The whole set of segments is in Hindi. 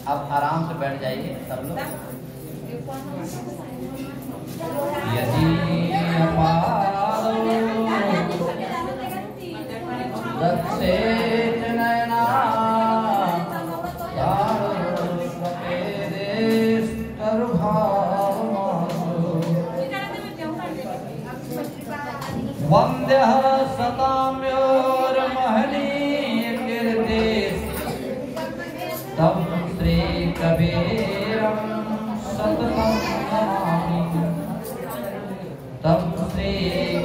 अब आराम से बैठ जाइए सब लोग। यदि दक्षेच नयना वन्द्यः सताम्योर्महनीय कीर्तिः तं श्री कबीरं सततं नमामि। तं श्री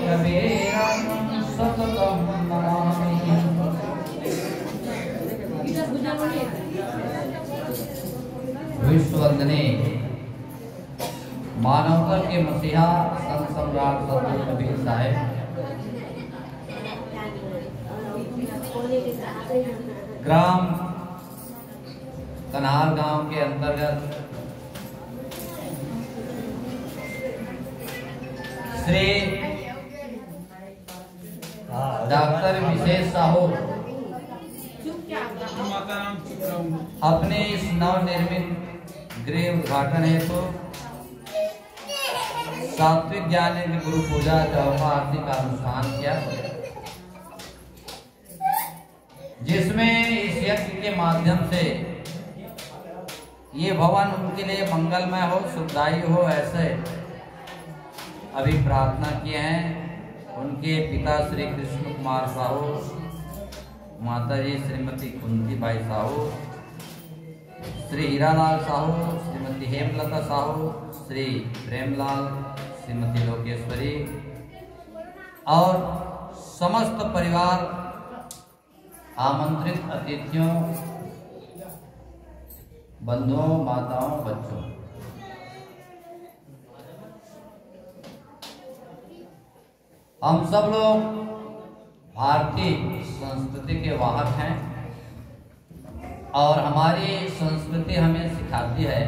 कबीरं सततं नमामि। विश्ववंदनीय मानवता के मसीहा संत सम्राट सतगुरु कबीर साहेब ग्राम कन्हार गांव के अंतर्गत श्री डॉक्टर विशेष साहू अपने इस नवनिर्मित गृह उद्घाटन हेतु सात्विक ज्ञान की गुरु पूजा चौथा आरती का अनुष्ठान किया, जिसमें इस यज्ञ के माध्यम से ये भवन उनके लिए मंगलमय हो, सुखदायी हो, ऐसे अभी प्रार्थना किए हैं। उनके पिता श्री कृष्ण कुमार साहू, माताजी श्रीमती कुंती बाई साहू, श्री हीरालाल साहू, श्रीमती हेमलता साहू, श्री प्रेमलाल, श्रीमती लोकेश्वरी और समस्त परिवार, आमंत्रित अतिथियों, बंधुओं, माताओं, बच्चों, हम सब लोग भारतीय संस्कृति के वाहक हैं और हमारी संस्कृति हमें सिखाती है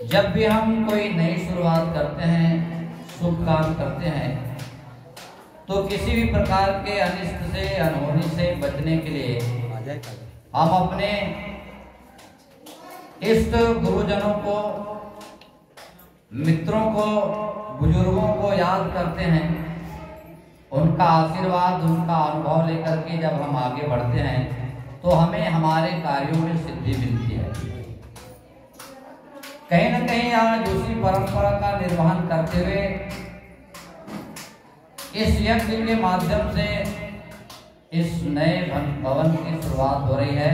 जब भी हम कोई नई शुरुआत करते हैं, शुभ काम करते हैं, तो किसी भी प्रकार के अनिष्ट से, अनहोनी से बचने के लिए हम अपने इष्ट गुरुजनों को, मित्रों को, बुजुर्गों को याद करते हैं। उनका आशीर्वाद, उनका अनुभव लेकर के जब हम आगे बढ़ते हैं तो हमें हमारे कार्यों में सिद्धि मिलती है। कहीं न कहीं आज उसी परंपरा का निर्वहन करते हुए इस यज्ञ के माध्यम से इस नए भवन की शुरुआत हो रही है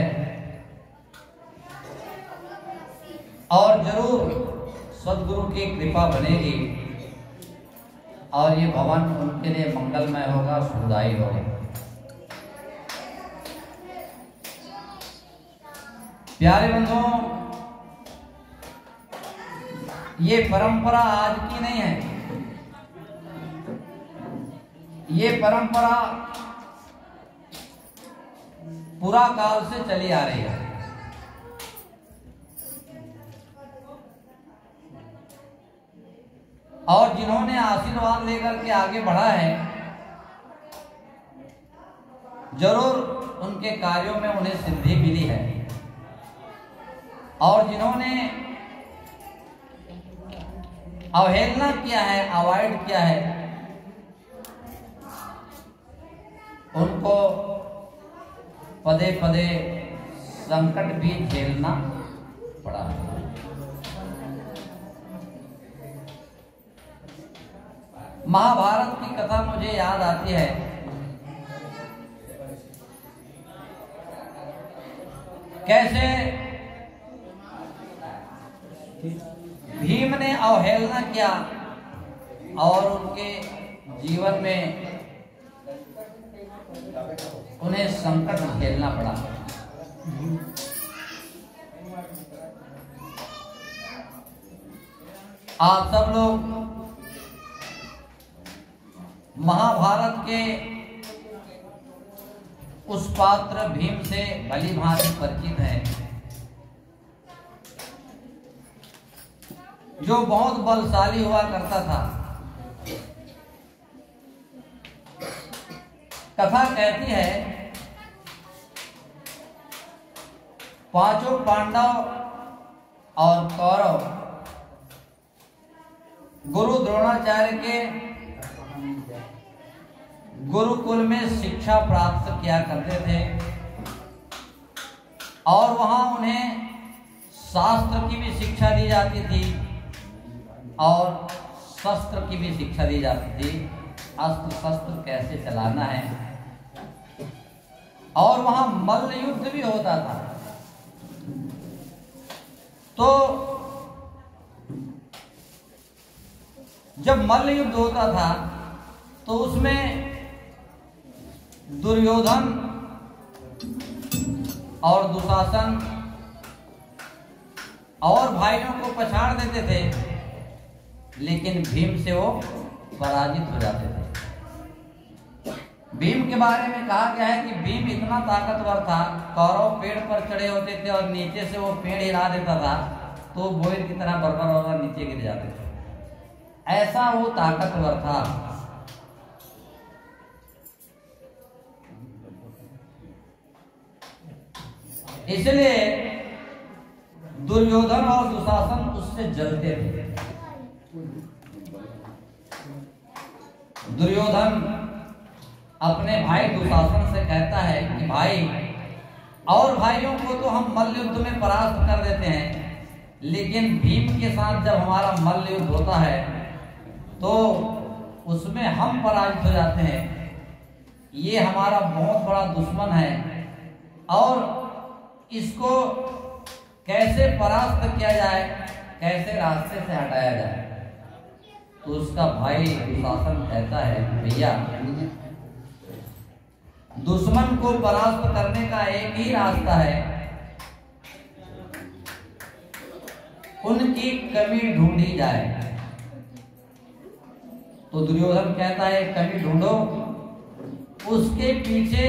और जरूर सद्गुरु की कृपा बनेगी और ये भवन उनके लिए मंगलमय होगा, सुखदायी होगा। प्यारे बंधुओं, ये परंपरा आज की नहीं है, ये परंपरा पूरा काल से चली आ रही है। और जिन्होंने आशीर्वाद लेकर के आगे बढ़ा है, जरूर उनके कार्यों में उन्हें सिद्धि मिली है। और जिन्होंने अवहेलना किया है, अवॉइड किया है, उनको पदे पदे संकट भी झेलना पड़ा है। महाभारत की कथा मुझे याद आती है। कैसे भीम ने अवहेलना किया और उनके जीवन में उन्हें संकट झेलना पड़ा। आप सब लोग महाभारत के उस पात्र भीम से भली भांति परिचित हैं, जो बहुत बलशाली हुआ करता था। कथा कहती है पांचों पांडव और कौरव गुरु द्रोणाचार्य के गुरुकुल में शिक्षा प्राप्त किया करते थे और वहां उन्हें शास्त्र की भी शिक्षा दी जाती थी और शस्त्र की भी शिक्षा दी जाती थी। अस्त्र शस्त्र कैसे चलाना है, और वहां मल्ल युद्ध भी होता था। तो जब मल्ल युद्ध होता था तो उसमें दुर्योधन और दुशासन और भाइयों को पछाड़ देते थे, लेकिन भीम से वो पराजित हो जाते थे। भीम के बारे में कहा गया है कि भीम इतना ताकतवर था, कौरव पेड़ पर चढ़े होते थे और नीचे से वो पेड़ हिला देता था तो बोयर की तरह बरबर नीचे गिर जाते थे, ऐसा वो ताकतवर था। इसलिए दुर्योधन और दुशासन उससे जलते थे। दुर्योधन अपने भाई दुशासन से कहता है कि भाई, और भाइयों को तो हम मल्ल युद्ध में परास्त कर देते हैं, लेकिन भीम के साथ जब हमारा मल्ल युद्ध होता है तो उसमें हम पराजित हो जाते हैं। ये हमारा बहुत बड़ा दुश्मन है और इसको कैसे परास्त किया जाए, कैसे रास्ते से हटाया जाए। तो उसका भाई दुशासन कहता है, भैया दुश्मन को परास्त करने का एक ही रास्ता है, उनकी कमी ढूंढी जाए। तो दुर्योधन कहता है कमी ढूंढो, उसके पीछे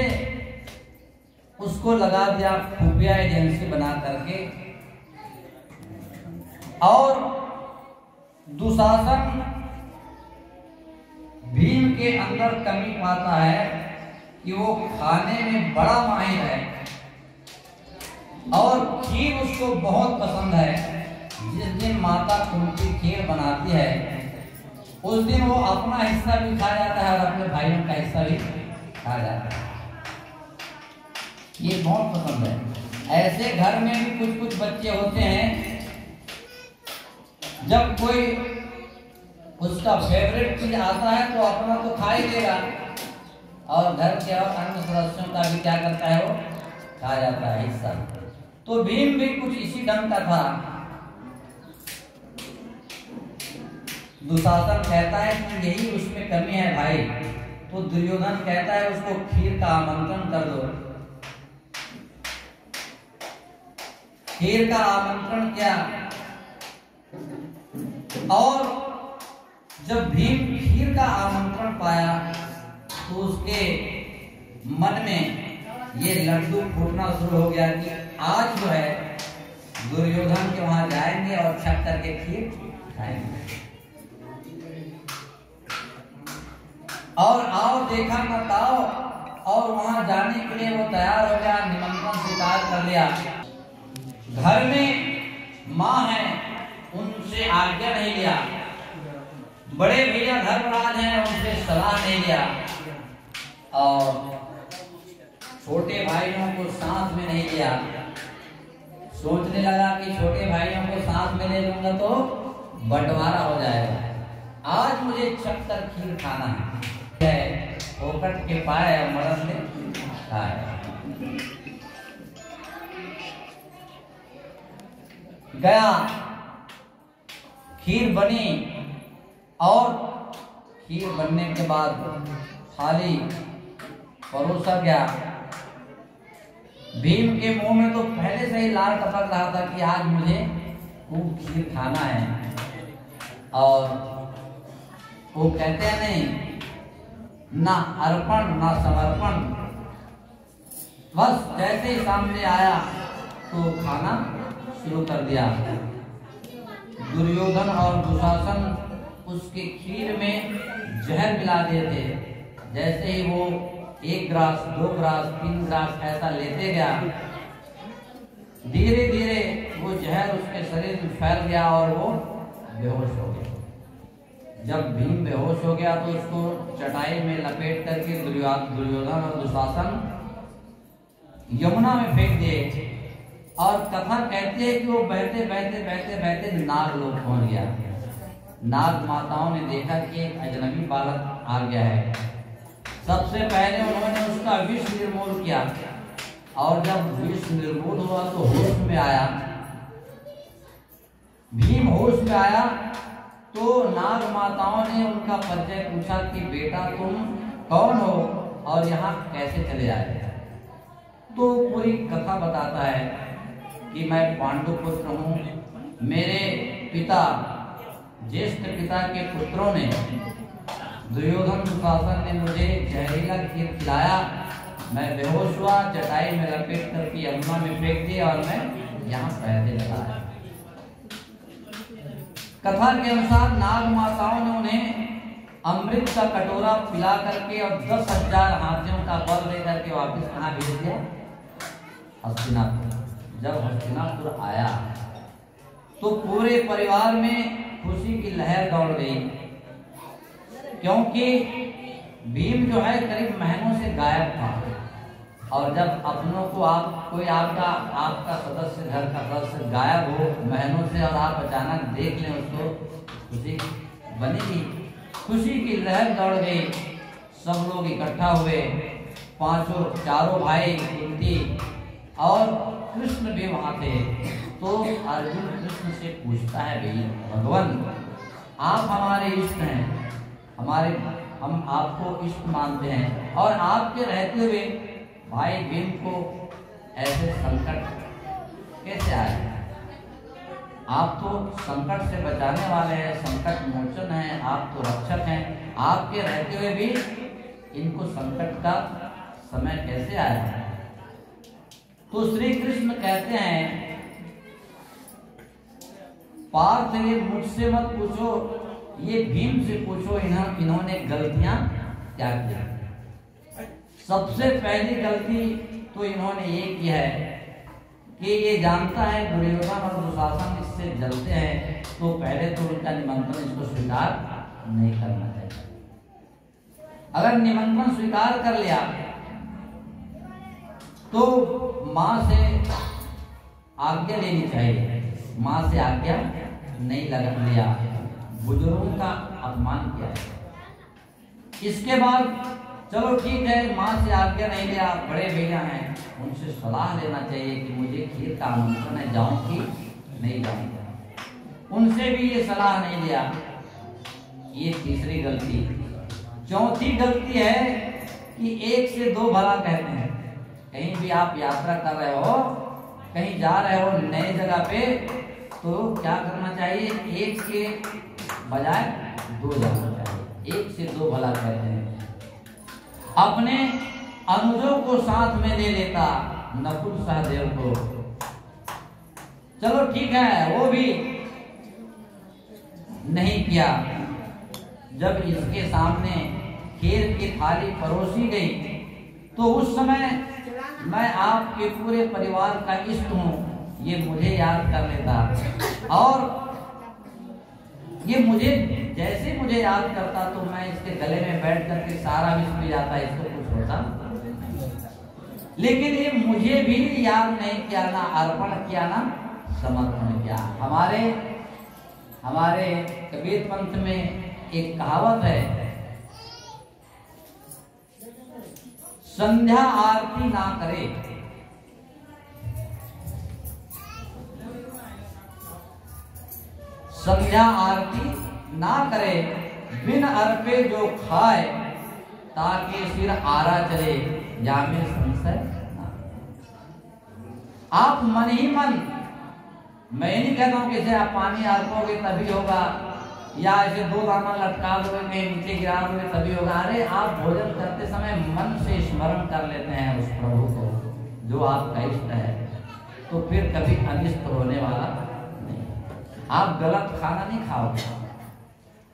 उसको लगा दिया खुफिया एजेंसी बना करके, और दुशासन भीम के अंदर कमी पाता है कि वो खाने में बड़ा माहिर है और खीर उसको बहुत पसंद है। जिस दिन माता कुंती खीर बनाती है उस दिन वो अपना हिस्सा भी खा जाता है और अपने भाइयों का हिस्सा भी खा जाता है। ये बहुत पसंद है। ऐसे घर में भी कुछ कुछ बच्चे होते हैं, जब कोई उसका फेवरेट चीज आता है तो अपना तो खा ही लेगा और घर के और अन्य सदस्यों का भी क्या करता है, वो खा जाता है हिस्सा। तो भीम भी कुछ इसी ढंग का था। दुशासन कहता है कि यही उसमें कमी है भाई, तो दुर्योधन कहता है उसको खीर का आमंत्रण कर दो। खीर का आमंत्रण किया और जब भीम खीर का आमंत्रण पाया तो उसके मन में ये लड्डू फूटना शुरू हो गया कि आज जो है दुर्योधन के वहां जाएंगे और छक करके खीर खाएंगे। और आओ देखा न ताओ, और वहां जाने के लिए वो तैयार हो गया, निमंत्रण स्वीकार कर लिया। घर में माँ है, उनसे आज्ञा नहीं लिया, बड़े भैया धर्मराज हैं, उनसे सलाह नहीं लिया, और छोटे भाइयों को साथ में नहीं लिया। सोचने लगा कि छोटे भाइयों को साथ में ले लूंगा तो बंटवारा हो जाएगा, आज मुझे चक्कर खीर खाना है। फोकट के पाए और मदद ने खाया। गया, खीर बनी और खीर बनने के बाद थाली परोसा गया। भीम के मुंह में तो पहले से ही लाल टपक रहा था कि आज मुझे खूब खीर खाना है। और वो कहते हैं नहीं, ना अर्पण ना समर्पण, बस जैसे ही सामने आया तो खाना शुरू कर दिया। दुर्योधन और दुशासन उसके खीर में जहर मिला दिए थे। जैसे ही वो 1 ग्रास 2 ग्रास 3 ग्रास ऐसा लेते गया, धीरे धीरे वो जहर उसके शरीर में फैल गया और वो बेहोश हो गया। जब भीम बेहोश हो गया तो उसको चटाई में लपेट करके दुर्योधन और दुशासन यमुना में फेंक दिए। और कथा कहती है कि वो बहते बहते बहते बहते नाग लोग पहुंच गया। नाग माताओं ने देखा कि एक अजनबी बालक आ गया है। सबसे पहले उन्होंने उसका विष निर्मूल किया और जब विष निर्मूल हुआ तो होश में आया, भीम होश में आया तो नाग माताओं ने उनका परिचय पूछा कि बेटा तुम कौन हो और यहाँ कैसे चले आए। तो पूरी कथा बताता है कि मैं पांडु पुत्र हूँ, मेरे पिता ज्येष्ठ पिता के पुत्रों ने दुर्योधन दुशासन ने मुझे जहरीला खीर खिलाया, मैं बेहोश हुआ, चटाई में लपेट करके यमुना में फेंक दिया और मैं यहाँ पैदल चला आया। कथा के अनुसार नाग माताओं ने उन्हें अमृत का कटोरा पिला करके और 10,000 हाथियों का बल लेकर के वापस कहाँ भेज दिया? हस्तिनापुर। जब हस्तिनापुर आया तो पूरे परिवार में खुशी की लहर दौड़ गई, क्योंकि भीम जो है करीब महीनों से गायब था। और जब अपनों को कोई आपका सदस्य, घर का सदस्य गायब हो महीनों से और आप अचानक देख लें उसको, खुशी बनेगी। खुशी की लहर दौड़ गई, सब लोग इकट्ठा हुए, चारों भाई कुंती और कृष्ण भी वहां थे। तो अर्जुन कृष्ण से पूछता है, भाई भगवान आप हमारे इष्ट हैं, हम आपको इष्ट मानते हैं और आपके रहते हुए भाई भीम को ऐसे संकट कैसे आए? आप तो संकट से बचाने वाले हैं, संकट मोचन हैं, आप तो रक्षक हैं, आपके रहते हुए भी इनको संकट का समय कैसे आया? तो श्री कृष्ण कहते हैं, पार्थ ये मुझसे मत पूछो, ये भीम से पूछो, इन्होंने गलतियां क्या की। सबसे पहली गलती तो इन्होंने ये की है कि ये जानता है दुर्योधन और दुशासन इससे जलते हैं, तो पहले तो उनका निमंत्रण इसको स्वीकार नहीं करना चाहिए। अगर निमंत्रण स्वीकार कर लिया तो माँ से आज्ञा लेनी चाहिए, माँ से आज्ञा नहीं लगा लिया, बुजुर्गों का अपमान किया। इसके बाद चलो ठीक है, माँ से आज्ञा नहीं लिया, बड़े भैया हैं उनसे सलाह लेना चाहिए कि मुझे खीर का आमंत्रण है, जाऊं कि नहीं जाऊं। उनसे भी ये सलाह नहीं लिया, ये तीसरी गलती। चौथी गलती है कि एक से दो भला कहते हैं। कहीं भी आप यात्रा कर रहे हो, कहीं जा रहे हो नई जगह पे, तो क्या करना चाहिए? एक के बजाय दो जाना चाहिए, एक से दो भला कहते हैं। अपने अनुजों को साथ में ले लेता नकुल सहदेव को, चलो ठीक है, वो भी नहीं किया। जब इसके सामने खीर की थाली परोसी गई तो उस समय मैं आपके पूरे परिवार का इष्ट हूं, ये मुझे याद कर लेता और ये मुझे जैसे मुझे याद करता तो मैं इसके गले में बैठ करके सारा विष पी जाता, इसको कुछ होता। लेकिन ये मुझे भी याद नहीं किया, ना अर्पण किया ना समर्पण किया। हमारे कबीर पंथ में एक कहावत है, संध्या आरती ना करे, संध्या आरती ना करे, बिन अर्पे जो खाए, ताकि सिर आरा चले, या में संशय ना। आप मन ही मन, मैं नहीं कहता हूं कि आप पानी अर्पोगे तभी होगा, या ऐसे दो दाना लटका दोगे नीचे गिरा दोगे तभी होगा। अरे आप भोजन करते समय मन से स्मरण कर लेते हैं उस प्रभु को जो आपका इष्ट है, तो फिर कभी अनिष्ट होने वाला नहीं। आप गलत खाना नहीं खाओगे।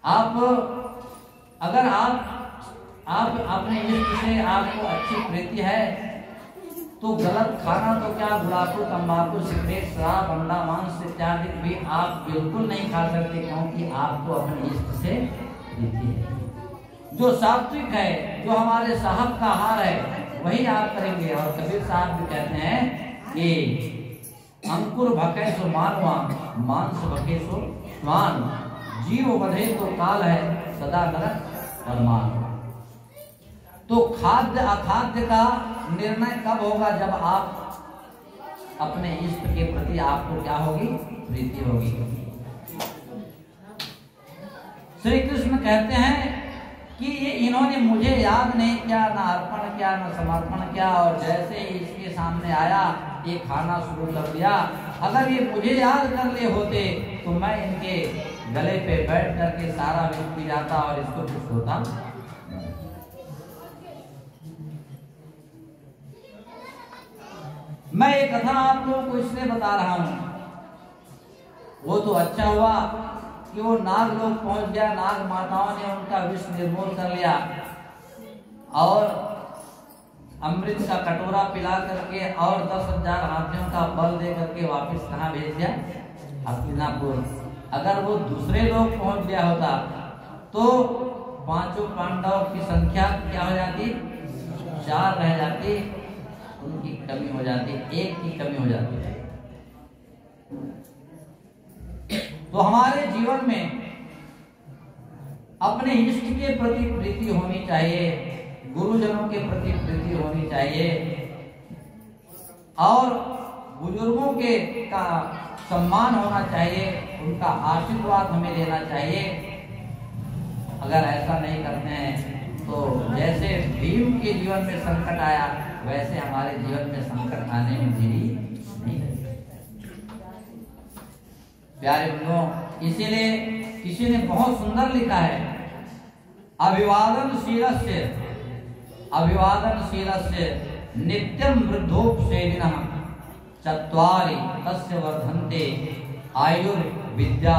आप अगर आप अपने इष्ट से आपको अच्छी प्रीति है तो गलत खाना तो क्या, गुलाबो, तंबाकू, सिगरेट, शराब, अंडा, मांस इत्यादि भी आप बिल्कुल नहीं खा सकते, क्योंकि आपको अपने इष्ट से प्रीति है। जो सात्विक है, जो हमारे साहब का आहार है, वही आप करेंगे। और कबीर साहब भी कहते हैं कि अंकुर भके सो मानवा, मांस भके सो स्वान, जीव बधे तो काल है, सदा नरक परमान। तो खाद्य अखाद्य का निर्णय कब होगा? जब आप अपने इष्ट के प्रति आपको क्या होगी? प्रीति होगी। श्री कृष्ण कहते हैं कि ये इन्होंने मुझे याद नहीं किया, न अर्पण किया, न समर्पण किया, और जैसे ही इसके सामने आया ये खाना शुरू कर दिया। अगर ये मुझे याद कर लिए होते तो मैं इनके गले पे बैठ करके सारा विष पी जाता और इसको कुछ होता। मैं एक कथा आप लोगों को इसलिए बता रहा हूं, वो तो अच्छा हुआ कि वो नाग लोग पहुंच गया, नाग माताओं ने उनका विष निर्मूल कर लिया और अमृत का कटोरा पिला करके और 10,000 हाथियों का बल दे करके वापस कहाँ भेज दिया? हस्तिनापुर। अगर वो दूसरे लोग पहुंच गया होता तो पांचों पांडवों की संख्या क्या हो जाती? 4 रह जाती, उनकी कमी हो जाती, 1 की कमी हो जाती है। तो हमारे जीवन में अपने इष्ट के प्रति प्रीति होनी चाहिए, गुरुजनों के प्रति प्रीति होनी चाहिए और बुजुर्गों के का सम्मान होना चाहिए, उनका आशीर्वाद हमें लेना चाहिए। अगर ऐसा नहीं करते हैं तो जैसे भीम के जीवन में संकट आया, वैसे हमारे जीवन में संकट आने में देरी नहीं लगती। प्यारे बंधुओं, इसीलिए किसी ने बहुत सुंदर लिखा है, अभिवादनशीलस्य नित्यं वृद्धोपसेविनः चत्वारि तस्य वर्धन्ते आयुर्विद्या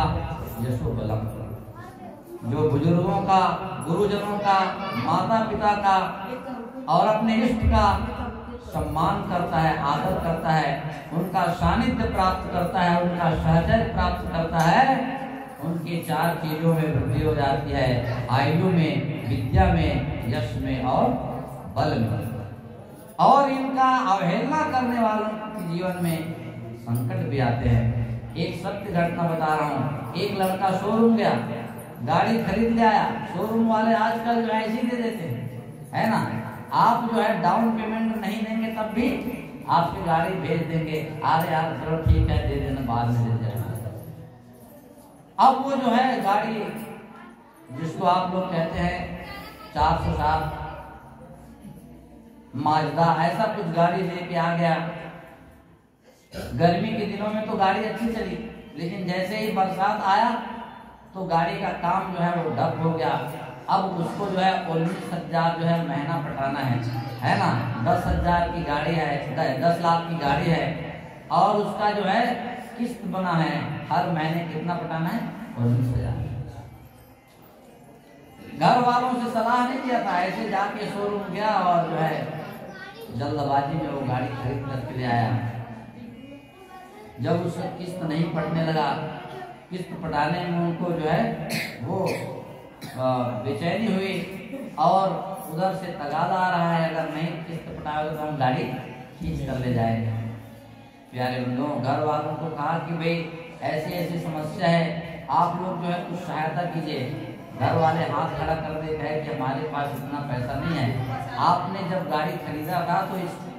यशो बलम्। जो बुजुर्गों का, गुरुजनों का, माता पिता का और अपने इष्ट का सम्मान करता है, आदर करता है, उनका सानिध्य प्राप्त करता है, उनका सहचर्य प्राप्त करता है, उनकी 4 चीजों में वृद्धि हो जाती है, आयु में, विद्या में, यश में और बल में। और इनका अवहेलना करने वालों के जीवन में संकट भी आते हैं। एक सत्य घटना बता रहा हूँ। एक लड़का शोरूम गया, गाड़ी खरीद ले आया। शोरूम वाले आजकल जो है ऐसे दे देते हैं, है ना? आप जो है डाउन पेमेंट नहीं देंगे तब भी आपकी गाड़ी भेज देंगे। अरे यार चलो ठीक है, दे देना, बाद में दे देना। अब वो जो है गाड़ी, जिसको आप लोग कहते हैं 407 माजदा, ऐसा कुछ गाड़ी लेके आ गया। गर्मी के दिनों में तो गाड़ी अच्छी चली, लेकिन जैसे ही बरसात आया तो गाड़ी का काम जो है वो डब हो गया। अब उसको जो है 19,000 जो है महीना पटाना है ना? 10,000 की गाड़ी है, 10 लाख की गाड़ी है और उसका जो है किस्त बना है, हर महीने कितना पटाना है? 19,000। घर वालों से सलाह नहीं दिया था, ऐसे जाके शोरूम गया और जो है जल्दबाजी में वो गाड़ी खरीद करके ले आया। जब उसका किस्त नहीं पटने लगा, किस्त पटाने में उनको जो है वो बेचैनी हुई और उधर से तगादा आ रहा है, अगर नहीं किस्त पटाओगे तो हम गाड़ी खींच कर ले जाएंगे। प्यारे बंधुओं, घर वालों को कहा कि भाई ऐसी ऐसी समस्या है, आप लोग जो है कुछ सहायता कीजिए। घर वाले हाथ खड़ा कर देते हैं कि हमारे पास इतना पैसा नहीं है। आपने जब गाड़ी खरीदा था तो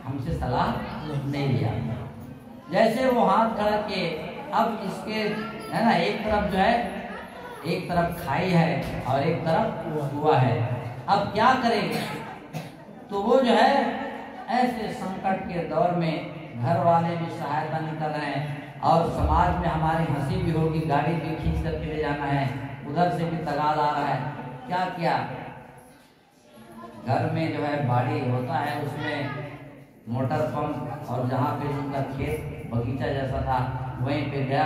हमसे सलाह नहीं लिया। जैसे वो हाथ खड़ा के, अब इसके है ना, एक तरफ जो है, एक तरफ खाई है और एक तरफ कुआं है। अब क्या करेंगे? तो वो जो है ऐसे संकट के दौर में घर वाले भी सहायता नहीं कर रहे हैं और समाज में हमारी हंसी भी होगी, गाड़ी भी खींच करके ले जाना है, उधर से भी तगाद आ रहा है। क्या किया? घर में जो है बाड़ी होता है, उसमें मोटर पंप और जहाँ पे उनका खेत बगीचा जैसा था वहीं पे गया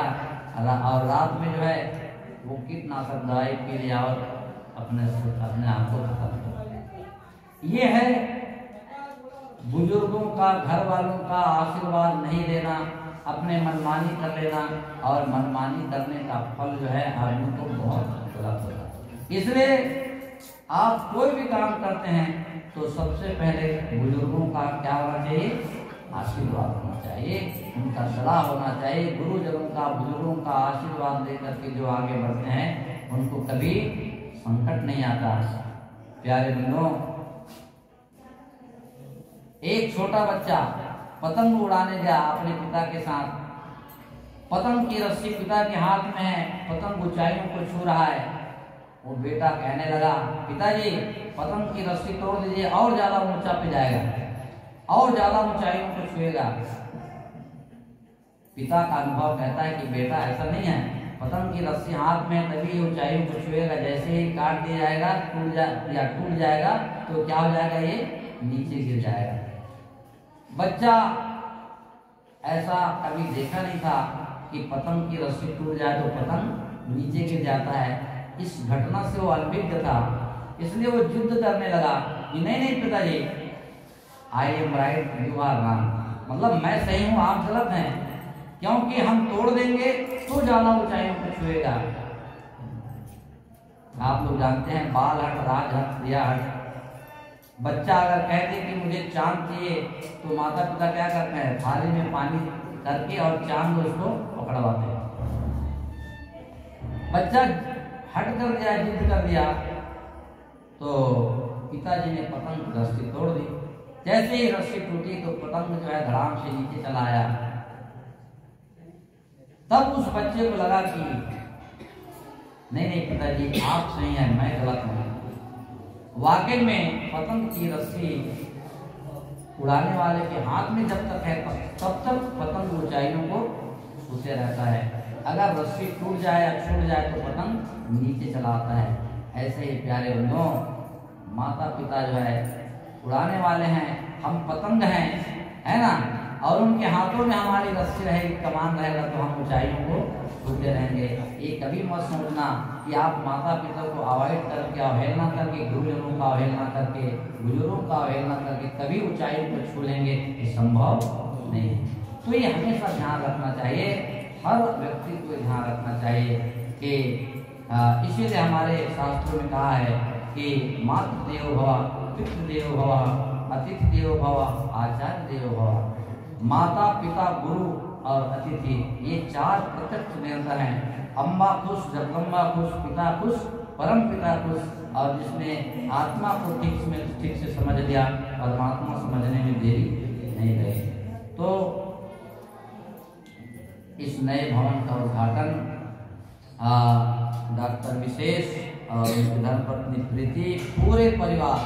और रात में जो है वो कीटनाशक दवाई पी लिया और अपने आप को खत्म कर। ये है बुजुर्गों का, घर वालों का आशीर्वाद नहीं लेना, अपने मनमानी कर लेना, और मनमानी करने का फल जो है आदमी को बहुत गलत होता है। इसलिए आप कोई भी काम करते हैं तो सबसे पहले बुजुर्गों का क्या होना चाहिए? आशीर्वाद होना चाहिए, उनका सलाह होना चाहिए। गुरुजनों का, बुजुर्गों का आशीर्वाद लेकर के जो आगे बढ़ते हैं उनको कभी संकट नहीं आता। प्यारे बंधुओं, एक छोटा बच्चा पतंग उड़ाने गया अपने पिता के साथ। पतंग की रस्सी पिता के हाथ में है, पतंग ऊंचाइयों को छू रहा है। वो बेटा कहने लगा, पिताजी पतंग की रस्सी तोड़ दीजिए, और ज्यादा ऊंचा पे जाएगा, और ज्यादा ऊंचाइयों को छुएगा। पिता का अनुभव कहता है कि बेटा ऐसा नहीं है, पतंग की रस्सी हाथ में तभी ऊंचाइयों को छुएगा, जैसे ही काट दिया जाएगा टूट जाएगा तो क्या हो जाएगा? ये नीचे गिर जाएगा। बच्चा ऐसा कभी देखा नहीं था कि पतंग की रस्सी टूट जाए तो पतंग नीचे गिर जाता है। इस घटना से वो अनभिज्ञ था, इसलिए वो युद्ध करने लगा कि नहीं पिताजी, I am right, you are wrong, मतलब मैं सही हूँ, आप गलत हैं, क्योंकि हम तोड़ देंगे तो ज्यादा ऊंचाइयों को छुएगा। आप लोग जानते हैं, बाल हट, राज हट, क्रिया हट। बच्चा अगर कह दे कि मुझे चांद चाहिए तो माता पिता क्या करते हैं? थाली में पानी करके और चांद उसको पकड़वाते हैं। बच्चा हट कर दिया, जिद कर दिया, तो पिताजी ने पतंग की रस्सी तोड़ दी। जैसे ही रस्सी टूटी तो पतंग जो है धड़ाम से नीचे चला आया। तब उस बच्चे को लगा कि नहीं पिताजी आप सही हैं, मैं गलत हूं। वाकई में पतंग की रस्सी उड़ाने वाले के हाथ में जब तक है तब तक पतंग ऊंचाइयों को छूते रहता है। अगर रस्सी टूट जाए या छूट जाए तो पतंग नीचे चला आता है। ऐसे ही प्यारे बंधुओं, माता पिता जो है उड़ाने वाले हैं, हम पतंग हैं, है ना, और उनके हाथों में हमारी रस्सी रहेगी, कमान रहेगा तो हम ऊंचाइयों को छूते रहेंगे। ये कभी मत समझना कि आप माता पिता को अवॉइड करके, अवहेलना करके, गुरुजनों का अवहेलना करके, बुजुर्गों का अवहेलना करके कभी ऊंचाइयों को छू लेंगे, ये संभव नहीं। तो ये हमेशा ध्यान रखना चाहिए, हर व्यक्ति को ध्यान रखना चाहिए कि इसीलिए हमारे शास्त्रों में कहा है कि मातृ देवो भव, पितृ देवो भव, अतिथि देवो भव, आचार्य देवो भव। माता पिता गुरु और अतिथि, ये चार प्रत्यक्ष निरंतर हैं। अम्मा खुश, जगदम्बा खुश, पिता खुश, परम पिता खुश। और जिसने आत्मा को ठीक से समझ लिया, परमात्मा समझने में देरी नहीं रही। तो इस नए भवन का उद्घाटन डॉक्टर विशेष और उनकी धर्मपत्नी प्रीति, पूरे परिवार,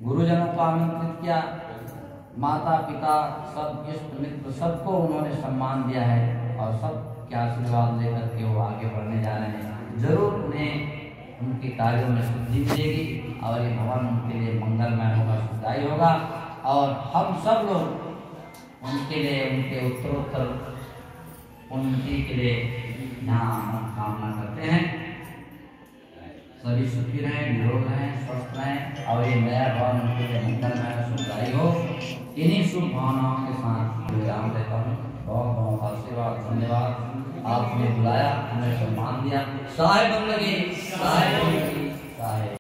गुरुजनों को आमंत्रित किया, माता पिता, सब इष्ट मित्र, सबको उन्होंने सम्मान दिया है और सब के आशीर्वाद लेकर के वो आगे बढ़ने जा रहे हैं। जरूर उन्हें उनके कार्यों में सिद्धि मिलेगी और ये भवन उनके लिए मंगलमय होगा, सुखदायी होगा। और हम सब लोग उनके लिए, उनके उत्तरोत्तर उन्नति के लिए यहाँ कामना करते हैं। सभी सुखी रहें, निरोग रहें, स्वस्थ रहें और ये नया भवन उनके लिए मंगलमय सुखदायी हो। इन्हीं शुभ भावनाओं के साथ विराम देता हूँ। बहुत बहुत आशीर्वाद, धन्यवाद। आपने बुलाया, हमें सम्मान दिया। साहेब बंदगी, साहेब बंदगी, साहेब।